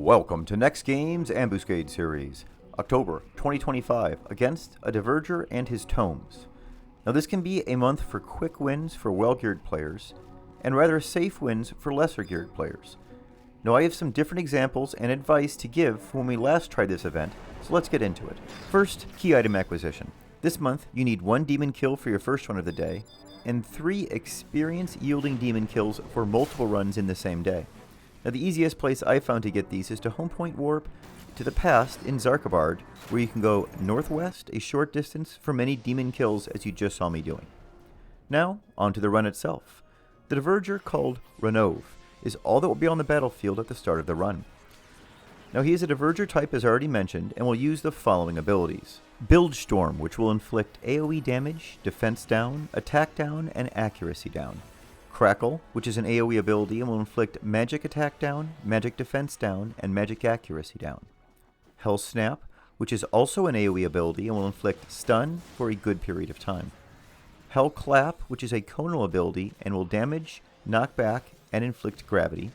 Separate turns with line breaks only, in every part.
Welcome to NEXTGames Ambuscade series, October 2025, against a Diverger and his tomes. Now this can be a month for quick wins for well-geared players, and rather safe wins for lesser geared players. Now I have some different examples and advice to give from when we last tried this event, so let's get into it. First, key item acquisition. This month you need 1 demon kill for your first run of the day, and 3 experience-yielding demon kills for multiple runs in the same day. Now the easiest place I found to get these is to home point warp to the past in Dvergr, where you can go northwest a short distance for many demon kills as you just saw me doing. Now, on to the run itself. The Dvergr, called Renov, is all that will be on the battlefield at the start of the run. Now he is a Diverger type as already mentioned, and will use the following abilities. Bilge Storm, which will inflict AoE damage, defense down, attack down, and accuracy down. Crackle, which is an AoE ability and will inflict magic attack down, magic defense down, and magic accuracy down. Hell Snap, which is also an AoE ability and will inflict stun for a good period of time. Hell Clap, which is a conal ability and will damage, knock back, and inflict gravity.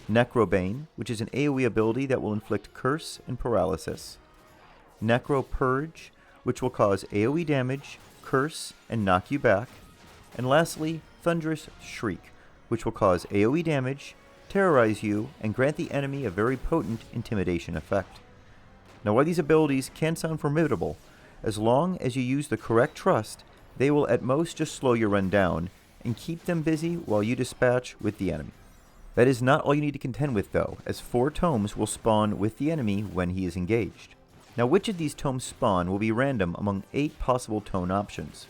Necrobane, which is an AoE ability that will inflict curse and paralysis. Necro Purge, which will cause AoE damage, curse, and knock you back. And lastly, Thunderous Shriek, which will cause AoE damage, terrorize you, and grant the enemy a very potent intimidation effect. Now while these abilities can sound formidable, as long as you use the correct trust, they will at most just slow your run down, and keep them busy while you dispatch with the enemy. That is not all you need to contend with though, as 4 tomes will spawn with the enemy when he is engaged. Now which of these tomes spawn will be random among 8 possible tome options.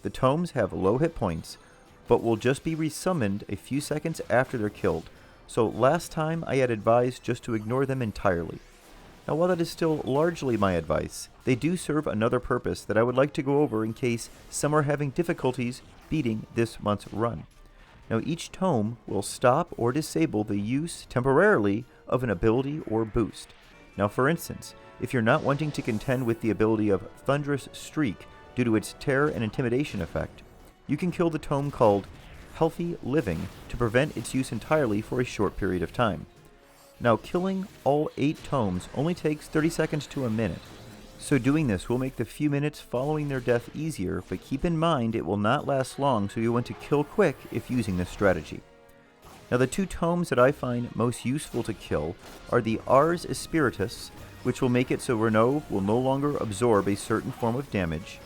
The tomes have low hit points, but will just be resummoned a few seconds after they're killed, so last time I had advised just to ignore them entirely. Now while that is still largely my advice, they do serve another purpose that I would like to go over in case some are having difficulties beating this month's run. Now each tome will stop or disable the use temporarily of an ability or boost. Now for instance, if you're not wanting to contend with the ability of Thunderous Streak due to its terror and intimidation effect, you can kill the tome called Healthy Living to prevent its use entirely for a short period of time. Now killing all 8 tomes only takes 30 seconds to a minute, so doing this will make the few minutes following their death easier, but keep in mind it will not last long, so you want to kill quick if using this strategy. Now the 2 tomes that I find most useful to kill are the Ars Spiritus, which will make it so Renov will no longer absorb a certain form of damage.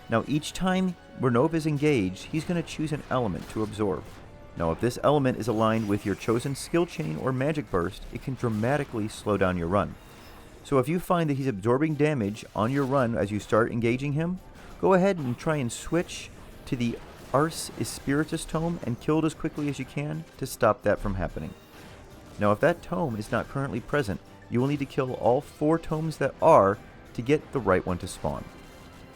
Now each time Renov is engaged, he's going to choose an element to absorb. Now if this element is aligned with your chosen skill chain or magic burst, it can dramatically slow down your run. So if you find that he's absorbing damage on your run as you start engaging him, go ahead and try and switch to the Ars Spiritus tome and kill it as quickly as you can to stop that from happening. Now if that tome is not currently present, you will need to kill all 4 tomes that are to get the right one to spawn.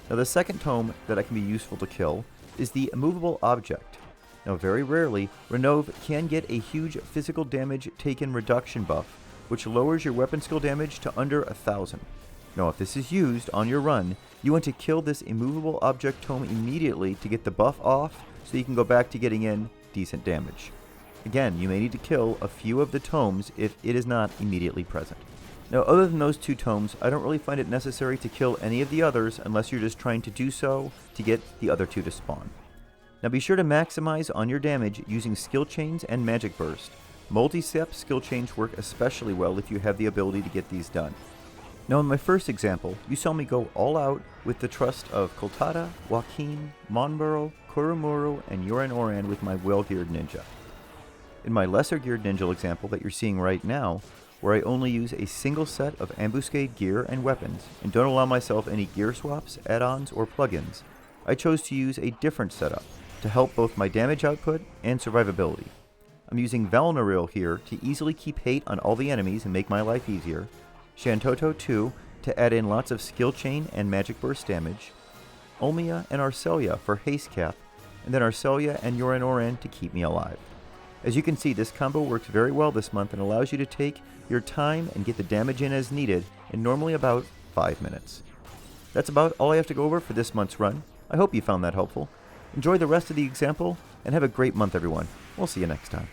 Now the second tome that can be useful to kill is the Immovable Object. Now very rarely, Renov can get a huge physical damage taken reduction buff, which lowers your weapon skill damage to under 1,000. Now if this is used on your run, you want to kill this Immovable Object tome immediately to get the buff off so you can go back to getting in decent damage. Again, you may need to kill a few of the tomes if it is not immediately present. Now other than those 2 tomes, I don't really find it necessary to kill any of the others unless you're just trying to do so to get the other 2 to spawn. Now be sure to maximize on your damage using skill chains and magic burst. Multi-step skill chains work especially well if you have the ability to get these done. Now in my first example, you saw me go all out with the trust of Koltada, Joaquin, Monburo, Kurumuru, and Yoran Oran with my well-geared ninja. In my lesser geared ninja example that you're seeing right now, where I only use a single set of Ambuscade gear and weapons, and don't allow myself any gear swaps, add-ons, or plugins, I chose to use a different setup to help both my damage output and survivability. I'm using Valnaril here to easily keep hate on all the enemies and make my life easier, Shantoto 2 to add in lots of skill chain and magic burst damage, Olmia and Arcelia for haste cap, and then Arcelia and Yoran Oran to keep me alive. As you can see, this combo works very well this month and allows you to take your time and get the damage in as needed in normally about 5 minutes. That's about all I have to go over for this month's run. I hope you found that helpful. Enjoy the rest of the example and have a great month everyone. We'll see you next time.